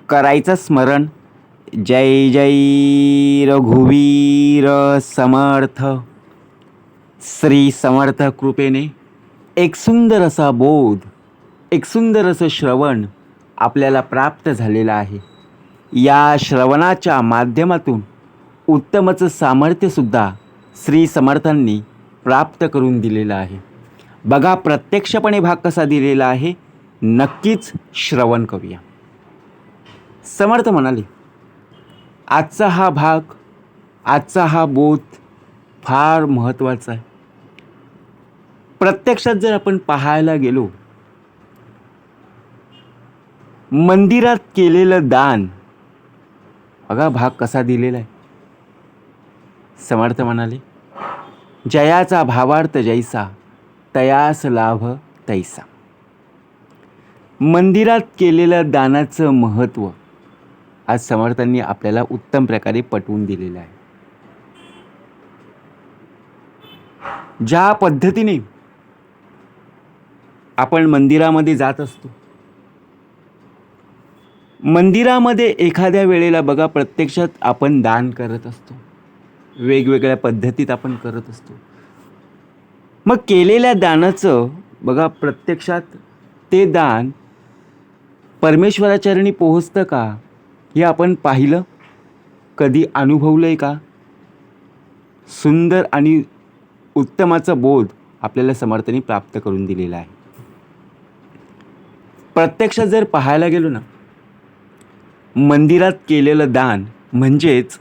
करायचं स्मरण. जय जय रघुवीर समर्थ. श्री समर्थ कृपेने एक सुंदर असा बोध, एक सुंदर असं श्रवण आपल्याला प्राप्त झालेलं आहे. या श्रवणाच्या माध्यमातून उत्तमचं सामर्थ्यसुद्धा श्री समर्थांनी प्राप्त करून दिलेलं आहे. बघा प्रत्यक्षपणे भाग कसा दिलेला आहे, नक्कीच श्रवण करूया. समर्थ म्हणाले, आजचा हा भाग, आजचा हा बोध फार महत्त्वाचा आहे. प्रत्यक्षात जर आपण पाहायला गेलो, मंदिरात केलेलं दान, बघा भाग कसा दिलेला आहे. समर्थ म्हणाले, जयाचा भावार्थ जैसा, तयास लाभ तैसा. मंदिरात केलेलं दानाचं महत्त्व आज समर्थांनी आपल्याला उत्तम प्रकारे पटवून दिलेलं आहे. ज्या पद्धतीने आपण मंदिरामध्ये जात असतो, मंदिरामध्ये एखाद्या वेळेला बघा प्रत्यक्षात आपण दान करत असतो, वेगवेगळ्या पद्धतीत आपण करत असतो. मग केलेल्या दानाचं बघा प्रत्यक्षात ते दान परमेश्वराचरणी पोहोचतं का, हे आपण पाहिलं, कधी अनुभवलंय का? सुंदर आणि उत्तमाचा बोध आपल्याला समर्थांनी प्राप्त करून दिलेला आहे. प्रत्यक्षात जर पाहायला गेलो ना, मंदिरात केलेलं दान म्हणजेच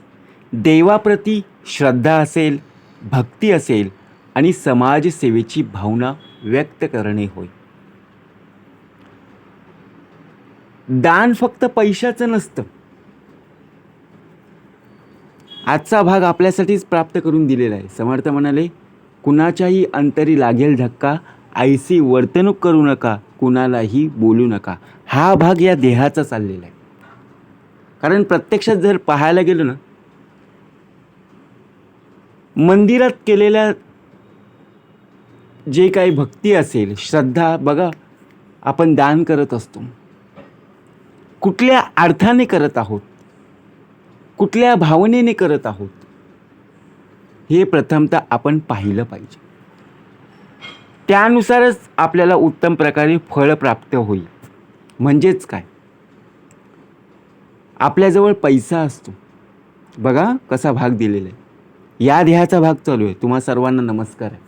देवाप्रती श्रद्धा असेल, भक्ती असेल आणि समाजसेवेची भावना व्यक्त करणे होय. दान फक्त पैशाचं नसतं. आजचा भाग आपल्यासाठीच प्राप्त करून दिलेला आहे. समर्थ म्हणाले, कुणाच्याही अंतरी लागेल धक्का, ऐसी वर्तणूक करू नका, कुणालाही बोलू नका. हा भाग या देहाचा चाललेला आहे. कारण प्रत्यक्षात जर पाहायला गेलो ना, मंदिरात केलेल्या जे काही भक्ती असेल, श्रद्धा, बघा आपण दान करत असतो, कुठल्या अर्थाने करत आहोत, कुठल्या भावनेने करत आहोत, हे प्रथमतः आपण पाहिलं पाहिजे. त्यानुसारच आपल्याला उत्तम प्रकारे फळ प्राप्त होईल. म्हणजेच काय, आपल्याजवळ पैसा असतो, बघा कसा भाग दिलेला आहे. या देहाचा भाग चालू आहे. तुम्हा सर्वांना नमस्कार आहे.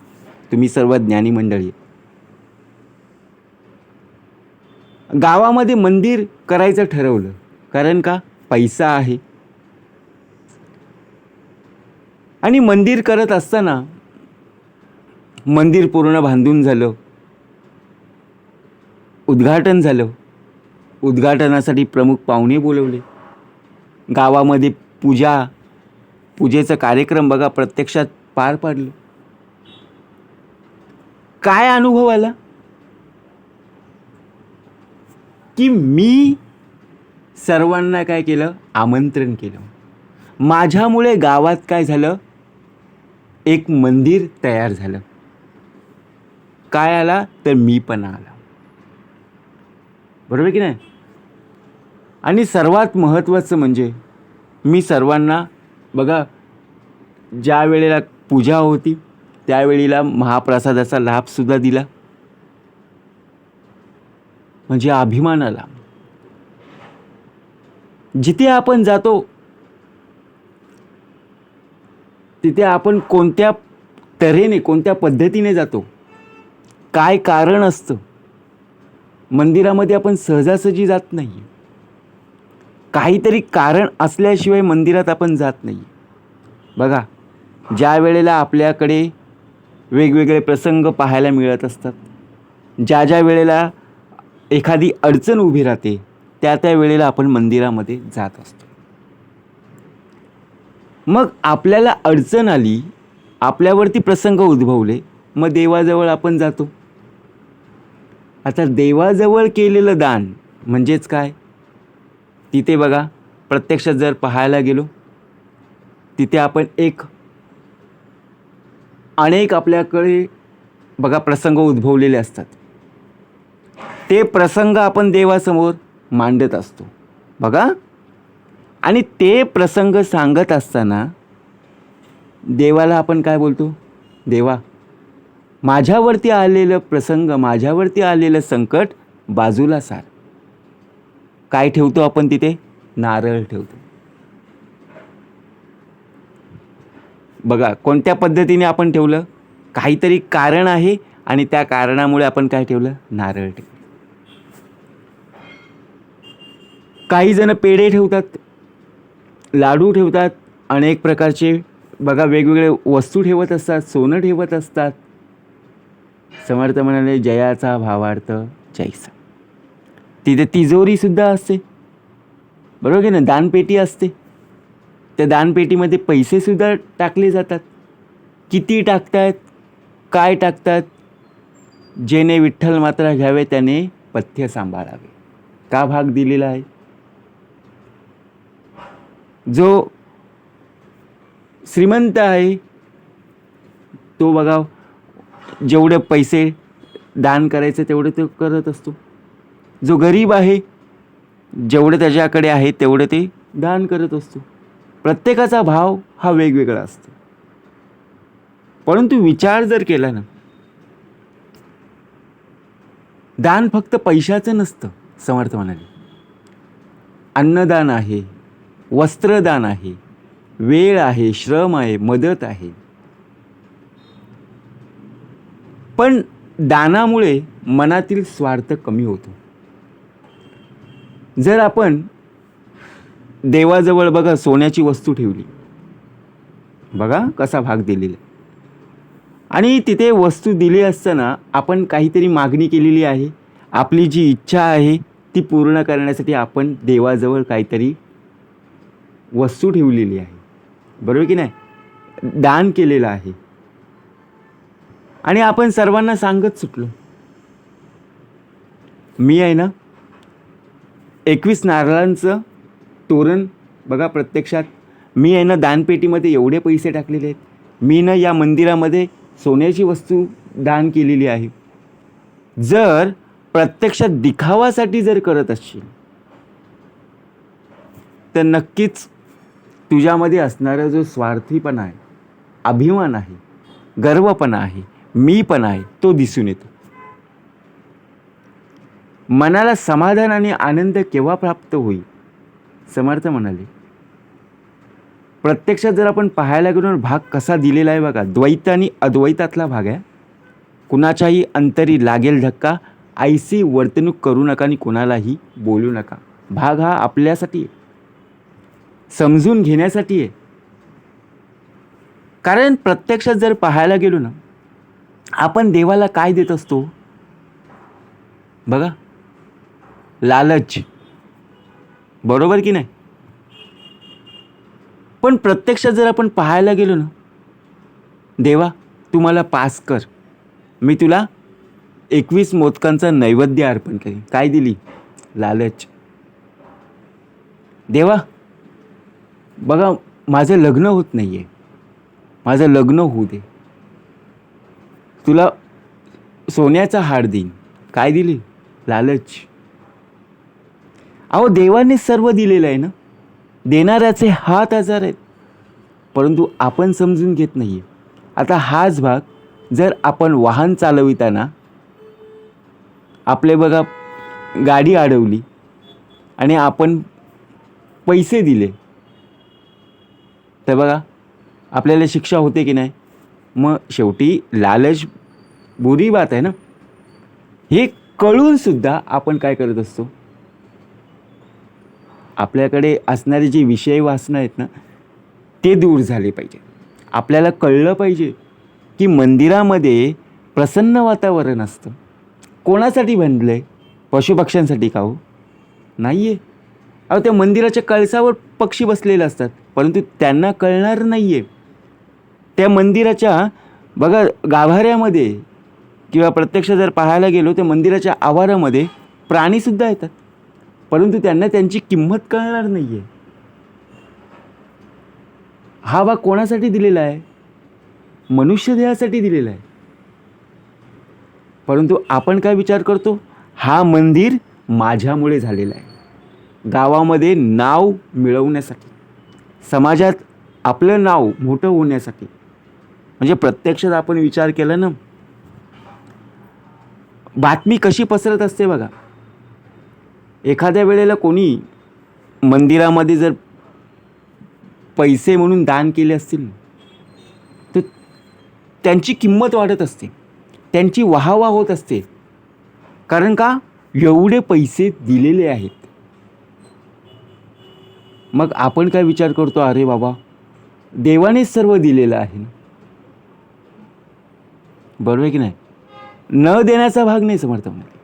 तुम्ही सर्व ज्ञानी मंडळी. गावामध्ये मंदिर करायचं ठरवलं, कारण का, पैसा आहे. आणि मंदिर करत असताना मंदिर पूर्ण बांधून झालं, उद्घाटन झालं, उद्घाटनासाठी प्रमुख पाहुणे बोलवले, गावामध्ये पूजेचा कार्यक्रम बघा प्रत्यक्षात पार पाडलं. काय अनुभव आला की मी सर्वांना काय केलं, आमंत्रण केलं. माझ्यामुळे गावात काय झालं, एक मंदिर तयार झालं. काय आला तर मी पण आला. बरोबर की नाही? आणि सर्वात महत्त्वाचं म्हणजे मी सर्वांना बघा, ज्या वेळेला पूजा होती त्यावेळेला महाप्रसादाचा लाभसुद्धा दिला. म्हणजे अभिमान आला. जिथे आपण जातो तिथे आपण कोणत्या तऱ्हेने, कोणत्या पद्धतीने जातो, काय कारण असतं. मंदिरामध्ये आपण सहजासहजी जात नाही. काहीतरी कारण असल्याशिवाय मंदिरात आपण जात नाही. बघा, ज्या वेळेला आपल्याकडे वेगवेगळे प्रसंग पाहायला मिळत असतात, ज्या ज्या वेळेला एखादी अडचण उभी राहते, त्या त्या वेळेला आपण मंदिरामध्ये जात असतो. मग आपल्याला अडचण आली, आपल्यावरती प्रसंग उद्भवले, मग देवाजवळ आपण जातो. आता देवाजवळ केलेलं दान म्हणजेच काय, तिथे बघा प्रत्यक्षात जर पाहायला गेलो, तिथे आपण अनेक आपल्याकडे बघा प्रसंग उद्भवलेले असतात. ते प्रसंग आपण देवासमोर मांडत असतो. बघा. आणि ते प्रसंग सांगत असताना देवाला आपण काय बोलतो? देवा, माझ्यावरती आलेलं प्रसंग, माझ्यावरती आलेलं संकट बाजूला सार. काय ठेवतो आपण तिथे? नारळ ठेवतो. बघा कोणत्या पद्धतीने आपण ठेवलं? काहीतरी कारण आहे आणि त्या कारणामुळे आपण काय ठेवलं? नारळ ठेवलं. काही जण पेढे ठेवतात, लाडू ठेवतात, अनेक प्रकारचे बघा वेगवेगळे वस्तू ठेवत असतात, सोनं ठेवत असतात. समर्थ म्हणाले जयाचा भावार्थ जैसा. तिथे तिजोरी सुद्धा असते, बरोबर की ना? दानपेटी असते. त्या दानपेटीमध्ये पैसे सुद्धा टाकले जातात. किती टाकतात, काय टाकतात? जेने विठ्ठल मात्रा घ्यावे त्याने पथ्य सांभाळावे. का भाग दिलेला आहे? जो श्रीमंत आहे तो बघा जेवढे पैसे दान करायचे तेवढे तो करत असतो. जो गरीब आहे जेवढे त्याच्याकडे आहे तेवढे ते दान करत असतो. प्रत्येकाचा भाव हा वेगवेगळा असतो. परंतु विचार जर केला ना, दान फक्त पैशाचं नसतं. समर्थ म्हणाले अन्नदान आहे, वस्त्रदान आहे, वेळ आहे, श्रम आहे, मदत आहे. पण दानामुळे मनातील स्वार्थ कमी होतो. जर आपण देवाजवळ बघा सोन्याची वस्तू ठेवली, बघा कसा भाग दिलेला, आणि तिथे वस्तू दिली असताना आपण काहीतरी मागणी केलेली आहे, आपली जी इच्छा आहे ती पूर्ण करण्यासाठी आपण देवाजवळ काहीतरी वस्तू ठेवलेली आहे, बरोबर की नाही? दान केलेलं आहे. आणि आपण सर्वांना सांगत सुटलो, मी आहे ना 21 नारळांचं तोरण बघा, प्रत्यक्षात मी आहे ना दानपेटीमध्ये एवढे पैसे टाकलेले आहेत, मी ना या मंदिरामध्ये सोन्याची वस्तू दान केलेली आहे. जर प्रत्यक्षात दिखावासाठी जर करत असशील तर नक्कीच तुझ्यामध्ये असणारा जो स्वार्थीपणा आहे, अभिमान आहे, गर्वपणा आहे, मी पण आहे, तो दिसून येतो. मनाला समाधान आणि आनंद केव्हा प्राप्त होईल? समर्थ म्हणाले प्रत्यक्षात जर आपण पाहायला गेलो भाग कसा दिलेला आहे बघा, द्वैत आणि अद्वैतातला भाग आहे. कुणाच्याही अंतरी लागेल धक्का, ऐसी वर्तणूक करू नका आणि कुणालाही बोलू नका. भाग हा आपल्यासाठी आहे, समजून घेण्यासाठी आहे. कारण प्रत्यक्षात जर पाहायला गेलो ना, आपण देवाला काय देत असतो बघा? लालच, बरोबर की नाही? पण प्रत्यक्षात जर आपण पाहायला गेलो ना, देवा तू मला पास कर, मी तुला 21 मोदकांचा नैवेद्य अर्पण करेन. काय दिली? लालच. देवा बघा माझं लग्न होत नाही आहे, माझं लग्न होऊ दे, तुला सोन्याचा हार देईन. काय दिली? लालच. अहो देवाने सर्व दिलेलं आहे ना, देणाऱ्याचे हात हजार आहेत, परंतु आपण समजून घेत नाही आहे. आता हाच भाग जर आपण वाहन चालविताना आपले बघा गाडी अडवली आणि आपण पैसे दिले तर बघा आपल्याला शिक्षा होते की नाही? मग शेवटी लालच बुरी बात आहे ना. हे कळून सुद्धा आपण काय करत असतो? आपल्याकडे असणारे जे विषय वासना आहेत ना ते दूर झाले पाहिजे. आपल्याला कळलं पाहिजे की मंदिरामध्ये प्रसन्न वातावरण असतं. कोणासाठी बनलं आहे? पशुपक्ष्यांसाठी का हो? नाही आहे. अहो त्या मंदिराच्या कळसावर पक्षी बसलेले असतात, परंतु त्यांना कळणार नाही आहे. त्या मंदिराच्या बघा गाभाऱ्यामध्ये किंवा प्रत्यक्ष जर पाहायला गेलो तर मंदिराच्या आवारामध्ये प्राणीसुद्धा येतात, परंतु त्यांना त्यांची किंमत कळणार नाही आहे. हा भाग कोणासाठी दिलेला आहे? मनुष्य देहासाठी दिलेला आहे. परंतु आपण काय विचार करतो? हा मंदिर माझ्यामुळे झालेला आहे, गावामध्ये नाव मिळवण्यासाठी, समाजात आपलं नाव मोठं होण्यासाठी. म्हणजे प्रत्यक्षात आपण विचार केला ना, बातमी कशी पसरत असते बघा. एखाद्या वेळेला कोणी मंदिरामध्ये जर पैसे म्हणून दान केले असतील तर त्यांची किंमत वाढत असते, त्यांची वाहवा होत असते. कारण का? एवढे पैसे दिलेले आहेत. मग आपण काय विचार करतो, अरे बाबा देवानेच सर्व दिलेलं आहे, बरोबर आहे की नाही? न देण्याचा भाग नाही समर्थ म्हणाले,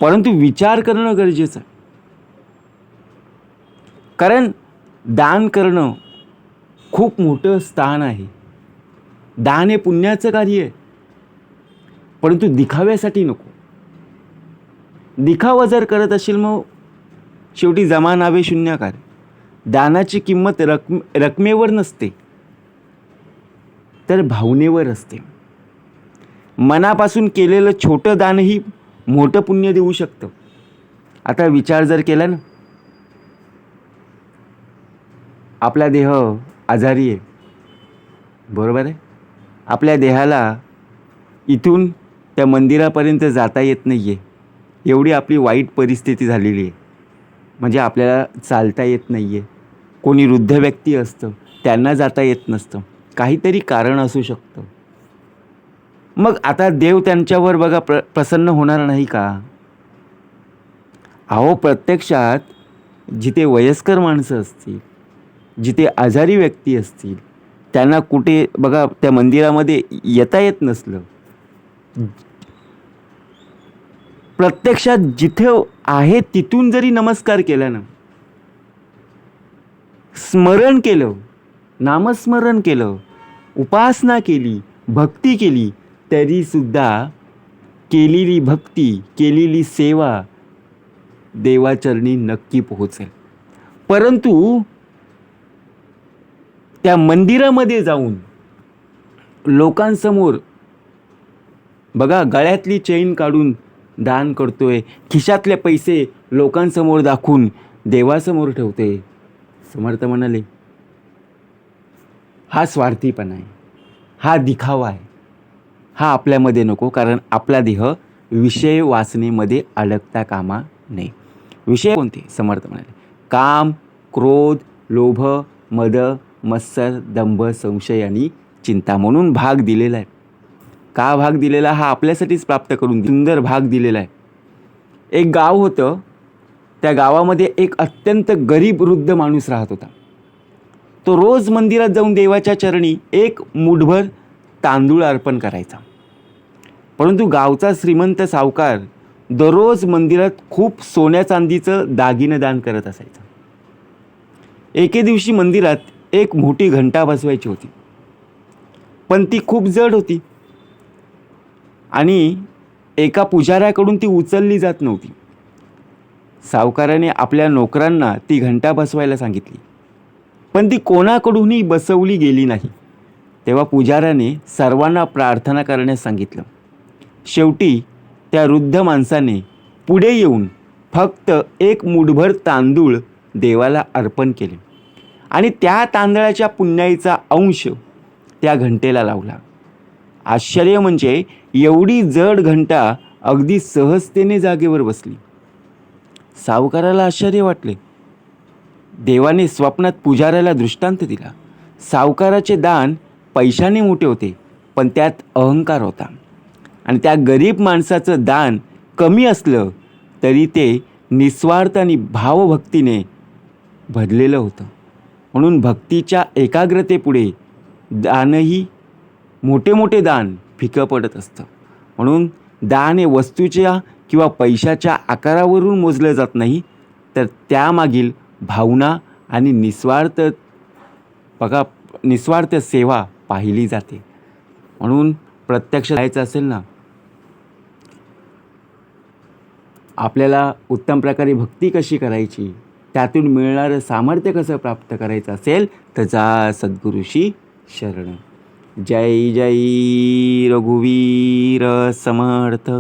परंतु विचार करणं गरजेचं आहे. कारण दान करणं खूप मोठं स्थान आहे. दान हे पुण्याचं कार्य आहे, परंतु दिखाव्यासाठी नको. दिखावा जर करत असेल मग शेवटी जमा नावे शून्यकार. दानाची किंमत रकमेवर नसते, तर भावनेवर असते. मनापासून केलेलं छोटं दानही मोठं पुण्य देऊ शकतं. आता विचार जर केला ना, आपला देह आजारी आहे, बरोबर आहे? आपल्या देहाला इथून त्या मंदिरापर्यंत जाता येत नाही आहे, एवढी आपली वाईट परिस्थिती झालेली आहे. म्हणजे आपल्याला चालता येत नाही आहे. कोणी वृद्ध व्यक्ती असतं, त्यांना जाता येत नसतं, काहीतरी कारण असू शकतं. मग आता देव त्यांच्यावर बघा प्रसन्न होणार नाही का? अहो, प्रत्यक्षात जिथे वयस्कर माणसं असतील, जिथे आजारी व्यक्ती असतील, त्यांना कुठे बघा त्या मंदिरामध्ये येता येत नसलं, प्रत्यक्षात जिथे आहे तिथून जरी नमस्कार केला ना, स्मरण केलं, नामस्मरण केलं, उपासना केली, भक्ती केली, तरी सुद्धा केलेली भक्ती, केलेली सेवा देवाचरणी नक्की पोहोचेल. परंतु त्या मंदिरामध्ये जाऊन लोकांसमोर बघा गळ्यातली चैन काढून दान करतोय, खिशातले पैसे लोकांसमोर दाखवून देवासमोर ठेवते, समर्थ म्हणाले हा स्वार्थीपणा आहे, हा दिखावा आहे. हा आपल्यामध्ये नको. कारण आपला देह विषय वासनेमध्ये अडकता कामा नये. विषय कोणते? समर्थ म्हणाले काम, क्रोध, लोभ, मद, मत्सर, दंभ, संशय आणि चिंता म्हणून भाग दिलेला आहे. का भाग दिलेला? हा आपल्यासाठीच प्राप्त करून सुंदर भाग दिलेला आहे. एक गाव होतं, त्या गावामध्ये एक अत्यंत गरीब वृद्ध माणूस राहत होता. तो रोज मंदिरात जाऊन देवाच्या चरणी एक मुठभर तांदूळ अर्पण करायचा. परंतु गावचा श्रीमंत सावकार दररोज मंदिरात खूप सोन्या चांदीचं दागिनं दान करत असायचा. एके दिवशी मंदिरात एक मोठी घंटा बसवायची होती, पण ती खूप जड होती आणि एका पुजाऱ्याकडून ती उचलली जात नव्हती. सावकाराने आपल्या नोकरांना ती घंटा बसवायला सांगितली, पण ती कोणाकडूनही बसवली गेली नाही. तेव्हा पुजाऱ्याने सर्वांना प्रार्थना करण्यास सांगितलं. शेवटी त्या वृद्ध माणसाने पुढे येऊन फक्त एक मुठभर तांदूळ देवाला अर्पण केले आणि त्या तांदळाच्या पुण्याईचा अंश त्या घंटेला लावला. आश्चर्य म्हणजे एवढी जड घंटा अगदी सहजतेने जागेवर बसली. सावकाराला आश्चर्य वाटले. देवाने स्वप्नात पुजाऱ्याला दृष्टांत दिला. सावकाराचे दान पैशाने मोठे होते, पण त्यात अहंकार होता. आणि त्या गरीब माणसाचं दान कमी असलं तरी ते निस्वार्थ आणि भावभक्तीने भरलेलं होतं. म्हणून भक्तीच्या एकाग्रतेपुढे दानही, मोठे मोठे दान फिकं पडत असतं. म्हणून दान हे वस्तूच्या किंवा पैशाच्या आकारावरून मोजलं जात नाही, तर त्यामागील भावना आणि निस्वार्थ सेवा पाहिली जाते. म्हणून प्रत्यक्ष जायचं असेल ना, आपल्याला उत्तम प्रकारे भक्ती कशी करायची, त्यातून मिळणारं सामर्थ्य कसं प्राप्त करायचं असेल तर जा सद्गुरूशी शरण. जय जय रघुवीर समर्थ.